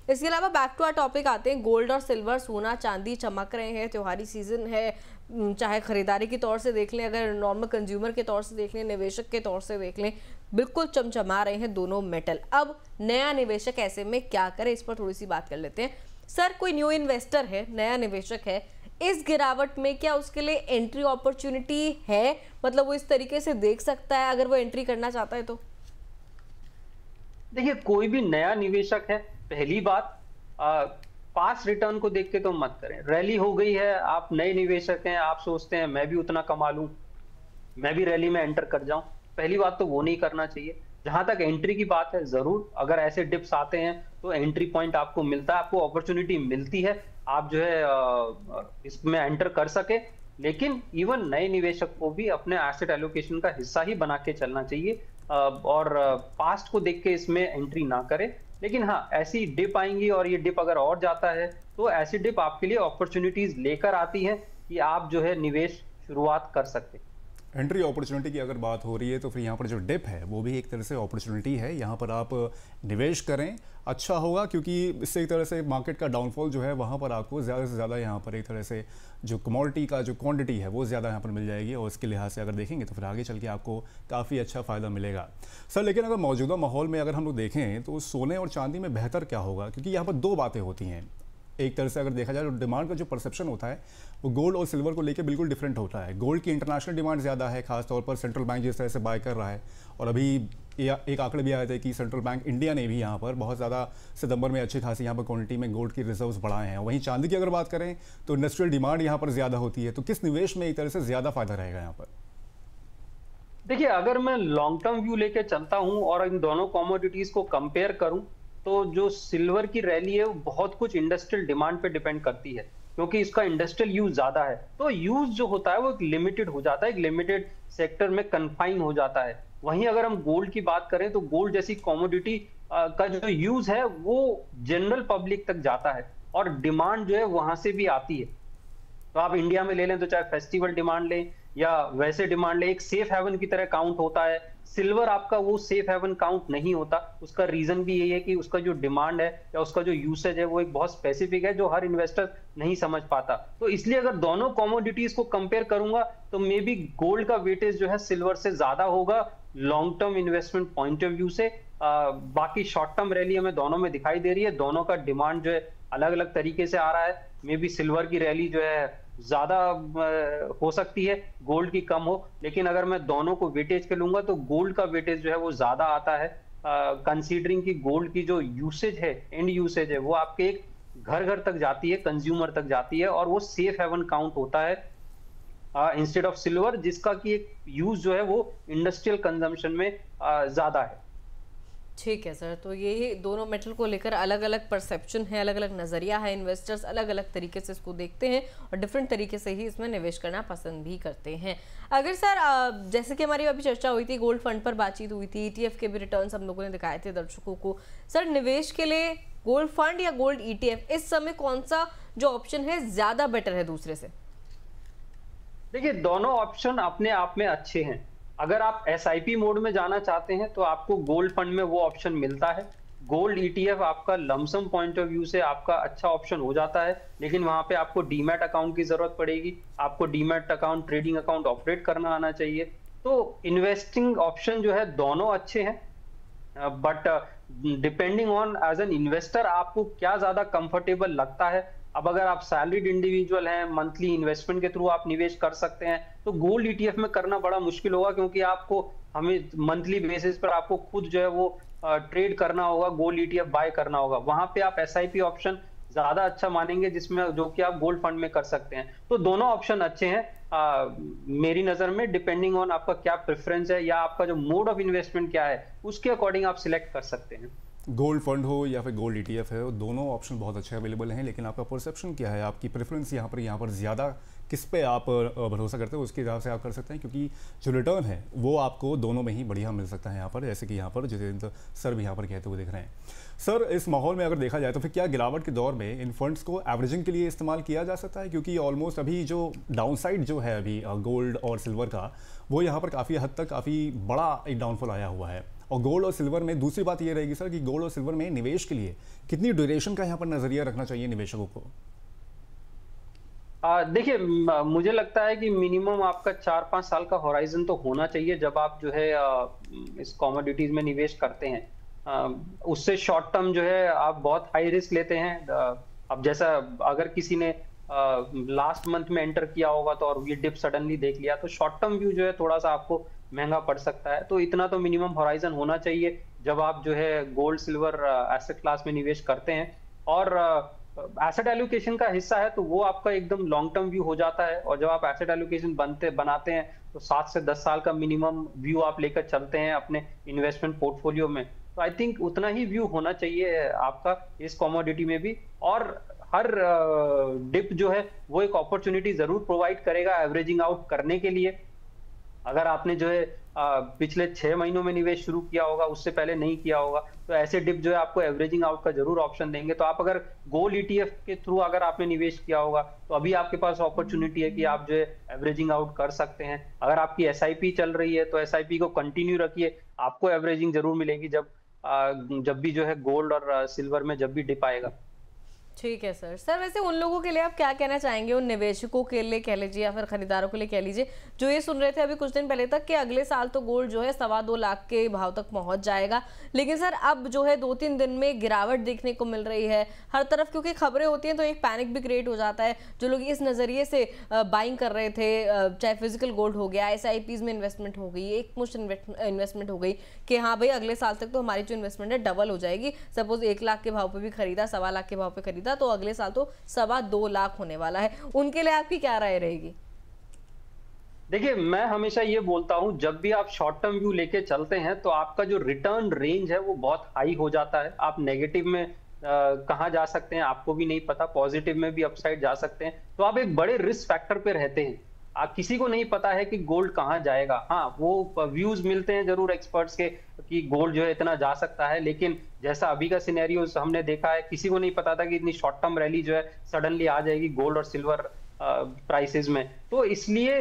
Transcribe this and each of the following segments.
इसके अलावा back to our topic आते हैं, गोल्ड और सिल्वर, सोना चांदी चमक रहे हैं, त्योहारी सीजन है, चाहे खरीदारी के तौर से देख लें, अगर नॉर्मल कंज्यूमर के तौर से देख लें, निवेशक के तौर से देख लें, बिल्कुल चमचमा रहे हैं दोनों मेटल। अब नया निवेशक ऐसे में क्या करे, इस पर थोड़ी सी बात कर लेते हैं। सर, कोई न्यू इन्वेस्टर है, नया निवेशक है, इस गिरावट में क्या उसके लिए एंट्री अपॉर्चुनिटी है? मतलब वो इस तरीके से देख सकता है अगर वो एंट्री करना चाहता है तो? देखिए, कोई भी नया निवेशक है, पहली बात पास रिटर्न को देख के तो मत करें। रैली हो गई है, आप नए निवेशक हैं, आप सोचते हैं मैं भी उतना कमा लूं, मैं भी रैली में एंटर कर जाऊं। पहली बात तो वो नहीं करना चाहिए। जहां तक एंट्री की बात है, जरूर अगर ऐसे डिप्स आते हैं तो एंट्री पॉइंट आपको मिलता है, आपको अपॉर्चुनिटी मिलती है, आप जो है इसमें एंटर कर सके। लेकिन इवन नए निवेशक को भी अपने एसेट एलोकेशन का हिस्सा ही बना के चलना चाहिए और पास्ट को देख के इसमें एंट्री ना करें। लेकिन हाँ, ऐसी डिप आएंगी और ये डिप अगर और जाता है तो ऐसी डिप आपके लिए अपॉर्चुनिटीज लेकर आती है कि आप जो है निवेश शुरुआत कर सकते हैं। एंट्री अपॉर्चुनिटी की अगर बात हो रही है तो फिर यहाँ पर जो डिप है वो भी एक तरह से अपॉर्चुनिटी है। यहाँ पर आप निवेश करें, अच्छा होगा, क्योंकि इससे एक तरह से मार्केट का डाउनफॉल जो है वहाँ पर आपको ज़्यादा से ज़्यादा यहाँ पर एक तरह से जो कमोडिटी का जो क्वांटिटी है वो ज़्यादा यहाँ पर मिल जाएगी और इसके लिहाज से अगर देखेंगे तो फिर आगे चल के आपको काफ़ी अच्छा फ़ायदा मिलेगा। सर, लेकिन अगर मौजूदा माहौल में अगर हम लोग देखें तो सोने और चांदी में बेहतर क्या होगा? क्योंकि यहाँ पर दो बातें होती हैं। एक तरह से अगर देखा जाए तो डिमांड का जो परसेप्शन होता है वो गोल्ड और सिल्वर को लेकर बिल्कुल डिफरेंट होता है। गोल्ड की इंटरनेशनल डिमांड ज़्यादा है, खासतौर पर सेंट्रल बैंक जिस तरह से बाय कर रहा है। और अभी एक आंकड़े भी आए थे कि सेंट्रल बैंक इंडिया ने भी यहाँ पर बहुत ज़्यादा सितंबर में अच्छी खासी यहाँ पर क्वांटिटी में गोल्ड की रिजर्व्स बढ़ाए हैं। वहीं चांदी की अगर बात करें तो इंडस्ट्रियल डिमांड यहाँ पर ज़्यादा होती है। तो किस निवेश में एक तरह से ज़्यादा फायदा रहेगा यहाँ पर? देखिए, अगर मैं लॉन्ग टर्म व्यू लेके चलता हूं और इन दोनों कमोडिटीज को कंपेयर करूं तो जो सिल्वर की रैली है वो बहुत कुछ इंडस्ट्रियल डिमांड पे डिपेंड करती है, क्योंकि इसका इंडस्ट्रियल यूज ज्यादा है। तो यूज जो होता है वो एक लिमिटेड हो जाता है, एक लिमिटेड सेक्टर में कन्फाइन हो जाता है। वहीं अगर हम गोल्ड की बात करें तो गोल्ड जैसी कमोडिटी का जो यूज है वो जनरल पब्लिक तक जाता है और डिमांड जो है वहां से भी आती है। तो आप इंडिया में ले लें तो चाहे फेस्टिवल डिमांड लें या वैसे डिमांड लें, एक सेफ हेवन की तरह काउंट होता है। सिल्वर आपका वो सेफ हेवन काउंट नहीं होता। उसका रीजन भी यही है कि उसका जो डिमांड है या उसका जो यूसेज है वो एक बहुत स्पेसिफिक है जो हर इन्वेस्टर नहीं समझ पाता। तो इसलिए अगर दोनों कमोडिटीज को कंपेयर करूंगा तो मे बी गोल्ड का वेटेज जो है सिल्वर से ज्यादा होगा long term investment point of view से। बाकी शॉर्ट टर्म रैली हमें दोनों में दिखाई दे रही है, दोनों का डिमांड जो है अलग अलग तरीके से आ रहा है। मे बी सिल्वर की रैली जो है ज्यादा हो सकती है, गोल्ड की कम हो। लेकिन अगर मैं दोनों को वेटेज के लूंगा तो गोल्ड का वेटेज जो है वो ज्यादा आता है, कंसीडरिंग कि गोल्ड की जो यूसेज है, एंड यूसेज है, वो आपके एक घर घर तक जाती है, कंज्यूमर तक जाती है और वो सेफ हेवन काउंट होता है इंस्टेड ऑफ सिल्वर, जिसका कि एक यूज जो है वो इंडस्ट्रियल कंजम्पशन में ज्यादा है। ठीक है सर, तो ये दोनों मेटल को लेकर अलग अलग परसेप्शन है, अलग अलग नज़रिया है, इन्वेस्टर्स अलग अलग तरीके से इसको देखते हैं और डिफरेंट तरीके से ही इसमें निवेश करना पसंद भी करते हैं। अगर सर जैसे कि हमारी अभी चर्चा हुई थी, गोल्ड फंड पर बातचीत हुई थी, ETF के भी रिटर्न्स हम लोगों ने दिखाए थे दर्शकों को। सर, निवेश के लिए गोल्ड फंड या गोल्ड ETF, इस समय कौन सा जो ऑप्शन है ज़्यादा बेटर है दूसरे से? देखिए, दोनों ऑप्शन अपने आप में अच्छे हैं। अगर आप SIP मोड में जाना चाहते हैं तो आपको गोल्ड फंड में वो ऑप्शन मिलता है। गोल्ड ETF आपका लमसम पॉइंट ऑफ व्यू से आपका अच्छा ऑप्शन हो जाता है, लेकिन वहां पे आपको डीमैट अकाउंट की जरूरत पड़ेगी। आपको demat account, trading account operate करना आना चाहिए। तो इन्वेस्टिंग ऑप्शन जो है दोनों अच्छे हैं, but depending on as an investor आपको क्या ज्यादा कंफर्टेबल लगता है। अब अगर आप सैलरीड इंडिविजुअल हैं, मंथली इन्वेस्टमेंट के थ्रू आप निवेश कर सकते हैं, तो गोल्ड ETF में करना बड़ा मुश्किल होगा, क्योंकि आपको हमें मंथली बेसिस पर आपको खुद जो है वो ट्रेड करना होगा, गोल्ड ETF बाय करना होगा। वहां पे आप SIP ऑप्शन ज्यादा अच्छा मानेंगे, जिसमें जो कि आप गोल्ड फंड में कर सकते हैं। तो दोनों ऑप्शन अच्छे हैं मेरी नजर में, डिपेंडिंग ऑन आपका क्या प्रेफरेंस है या आपका जो मोड ऑफ इन्वेस्टमेंट क्या है, उसके अकॉर्डिंग आप सिलेक्ट कर सकते हैं। गोल्ड फंड हो या फिर गोल्ड ETF है, दोनों ऑप्शन बहुत अच्छे अवेलेबल हैं। लेकिन आपका परसेप्शन क्या है, आपकी प्रेफरेंस यहाँ पर ज़्यादा किस पे आप भरोसा करते हो, उसके हिसाब से आप कर सकते हैं। क्योंकि जो रिटर्न है वो आपको दोनों में ही बढ़िया मिल सकता है यहाँ पर, जैसे कि यहाँ पर जितेंद्र सर भी यहाँ पर कहते हुए दिख रहे हैं। सर, इस माहौल में अगर देखा जाए तो फिर क्या गिरावट के दौर में इन फंड्स को एवरेजिंग के लिए इस्तेमाल किया जा सकता है? क्योंकि ऑलमोस्ट अभी जो डाउनसाइड जो है अभी गोल्ड और सिल्वर का, वो यहाँ पर काफ़ी हद तक काफ़ी बड़ा एक डाउनफॉल आया हुआ है। और गोल्ड और सिल्वर में दूसरी बात ये रहेगी सर कि गोल्ड और सिल्वर में निवेश के लिए कितनी ड्यूरेशन का यहाँ पर नजरिया रखना चाहिए निवेशकों को? देखिए, मुझे लगता है कि मिनिमम आपका 4-5 साल का होराइजन तो होना चाहिए जब आप जो है इस कॉमोडिटीज में निवेश करते हैं। उससे शॉर्ट टर्म जो है आप बहुत हाई रिस्क लेते हैं। अब जैसा अगर किसी ने लास्ट मंथ में एंटर किया होगा तो और ये डिप सडनली देख लिया तो शॉर्ट टर्म व्यू जो है थोड़ा सा आपको महंगा पड़ सकता है। तो इतना तो मिनिमम होराइजन होना चाहिए जब आप जो है गोल्ड सिल्वर एसेट क्लास में निवेश करते हैं। और एसेट एलोकेशन का हिस्सा है तो वो आपका एकदम लॉन्ग टर्म व्यू हो जाता है। और जब आप एसेट एलोकेशन बनाते हैं तो 7 से 10 साल का मिनिमम व्यू आप लेकर चलते हैं अपने इन्वेस्टमेंट पोर्टफोलियो में। तो आई थिंक उतना ही व्यू होना चाहिए आपका इस कमोडिटी में भी। और हर डिप जो है वो एक अपॉर्चुनिटी जरूर प्रोवाइड करेगा एवरेजिंग आउट करने के लिए। अगर आपने जो है पिछले 6 महीनों में निवेश शुरू किया होगा, उससे पहले नहीं किया होगा, तो ऐसे डिप जो है आपको एवरेजिंग आउट का जरूर ऑप्शन देंगे। तो आप अगर गोल्ड ईटीएफ के थ्रू अगर आपने निवेश किया होगा तो अभी आपके पास अपॉर्चुनिटी है कि आप जो है एवरेजिंग आउट कर सकते हैं। अगर आपकी एसआईपी चल रही है तो एसआईपी को कंटिन्यू रखिए, आपको एवरेजिंग जरूर मिलेगी जब भी जो है गोल्ड और सिल्वर में जब भी डिप आएगा। ठीक है सर। वैसे उन लोगों के लिए आप क्या कहना चाहेंगे, उन निवेशकों के लिए कह लीजिए या फिर खरीदारों के लिए कह लीजिए, जो ये सुन रहे थे अभी कुछ दिन पहले तक कि अगले साल तो गोल्ड जो है 2.25 लाख के भाव तक पहुंच जाएगा, लेकिन सर अब जो है 2-3 दिन में गिरावट देखने को मिल रही है हर तरफ, क्योंकि खबरें होती हैं तो एक पैनिक भी क्रिएट हो जाता है। जो लोग इस नज़रिए से बाइंग कर रहे थे, चाहे फिजिकल गोल्ड हो गया, SIPs में इन्वेस्टमेंट हो गई, एक मुश्त इन्वेस्टमेंट हो गई कि हाँ भाई अगले साल तक तो हमारी जो इन्वेस्टमेंट है डबल हो जाएगी। सपोज 1 लाख के भाव पर भी खरीदा, 2.25 लाख के भाव पर खरीदा, तो अगले साल तो 2.25 लाख होने वाला है। उनके लिए आपकी क्या राय रहेगी? देखिए, मैं हमेशा ये बोलता हूं जब भी आप शॉर्ट टर्म व्यू लेके चलते हैं तो आपका जो रिटर्न रेंज है वो बहुत हाई हो जाता है। आप नेगेटिव में कहां जा सकते हैं आपको भी नहीं पता, पॉजिटिव में भी अपसाइड जा सकते हैं। तो आप एक बड़े रिस्क फैक्टर पे रहते हैं। आप किसी को नहीं पता है कि गोल्ड कहां जाएगा। हाँ, वो व्यूज मिलते हैं जरूर एक्सपर्ट्स के कि गोल्ड जो है इतना जा सकता है, लेकिन जैसा अभी का सिनेरियो हमने देखा है, किसी को नहीं पता था कि इतनी शॉर्ट टर्म रैली जो है सडनली आ जाएगी गोल्ड और सिल्वर प्राइसेस में। तो इसलिए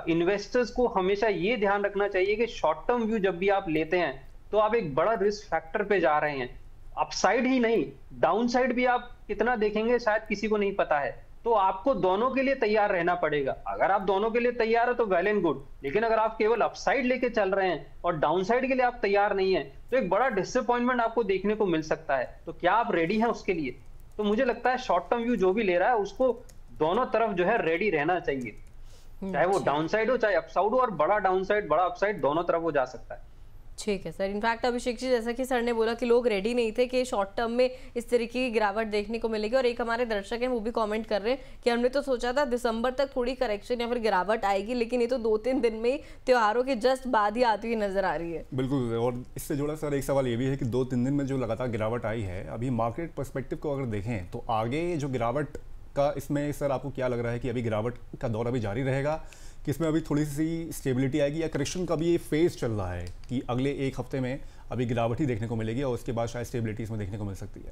इन्वेस्टर्स को हमेशा ये ध्यान रखना चाहिए कि शॉर्ट टर्म व्यू जब भी आप लेते हैं तो आप एक बड़ा रिस्क फैक्टर पे जा रहे हैं। अपसाइड ही नहीं, डाउन साइड भी आप कितना देखेंगे शायद किसी को नहीं पता है। तो आपको दोनों के लिए तैयार रहना पड़ेगा। अगर आप दोनों के लिए तैयार है तो वेल एंड गुड, लेकिन अगर आप केवल अपसाइड लेके चल रहे हैं और डाउन साइड के लिए आप तैयार नहीं है तो एक बड़ा डिसअपॉइंटमेंट आपको देखने को मिल सकता है। तो क्या आप रेडी हैं उसके लिए? तो मुझे लगता है शॉर्ट टर्म व्यू जो भी ले रहा है उसको दोनों तरफ जो है रेडी रहना चाहिए, चाहे वो डाउन साइड हो चाहे अपसाइड हो। और बड़ा डाउन साइड बड़ा अपसाइड दोनों तरफ वो जा सकता है। ठीक है सर। इनफैक्ट अभिषेक जी, जैसा कि सर ने बोला कि लोग रेडी नहीं थे कि शॉर्ट टर्म में इस तरीके की गिरावट देखने को मिलेगी, और एक हमारे दर्शक हैं वो भी कमेंट कर रहे हैं कि हमने तो सोचा था दिसंबर तक थोड़ी करेक्शन या फिर गिरावट आएगी, लेकिन ये तो 2-3 दिन में ही त्योहारों के जस्ट बाद ही आती हुई नजर आ रही है। बिल्कुल। और इससे जुड़ा सर एक सवाल ये भी है कि 2-3 दिन में जो लगातार गिरावट आई है, अभी मार्केट पर्सपेक्टिव को अगर देखें तो आगे जो गिरावट का, इसमें सर आपको क्या लग रहा है कि अभी गिरावट का दौर अभी जारी रहेगा कि इसमें अभी थोड़ी सी स्टेबिलिटी आएगी, या करेक्शन का भी ये फेज चल रहा है कि अगले 1 हफ्ते में अभी गिरावट ही देखने को मिलेगी और उसके बाद शायद स्टेबिलिटी इसमें देखने को मिल सकती है?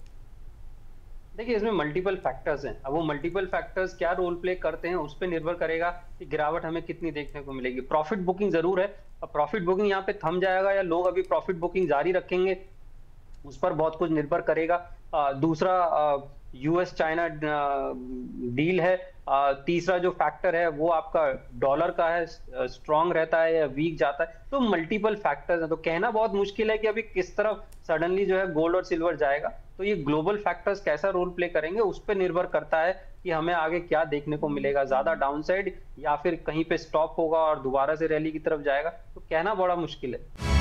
देखिए, इसमें मल्टीपल फैक्टर्स हैं। अब वो मल्टीपल फैक्टर्स क्या रोल प्ले करते हैं उस पर निर्भर करेगा कि गिरावट हमें कितनी देखने को मिलेगी। प्रॉफिट बुकिंग जरूर है, अब प्रॉफिट बुकिंग यहाँ पे थम जाएगा या लोग अभी प्रॉफिट बुकिंग जारी रखेंगे उस पर बहुत कुछ निर्भर करेगा। दूसरा US चाइना डील है। तीसरा जो फैक्टर है वो आपका डॉलर का है, स्ट्रांग रहता है या वीक जाता है। तो मल्टीपल फैक्टर्स हैं, तो कहना बहुत मुश्किल है कि अभी किस तरफ सडनली जो है गोल्ड और सिल्वर जाएगा। तो ये ग्लोबल फैक्टर्स कैसा रोल प्ले करेंगे उस पर निर्भर करता है कि हमें आगे क्या देखने को मिलेगा, ज्यादा डाउन साइड या फिर कहीं पे स्टॉप होगा और दोबारा से रैली की तरफ जाएगा। तो कहना बड़ा मुश्किल है।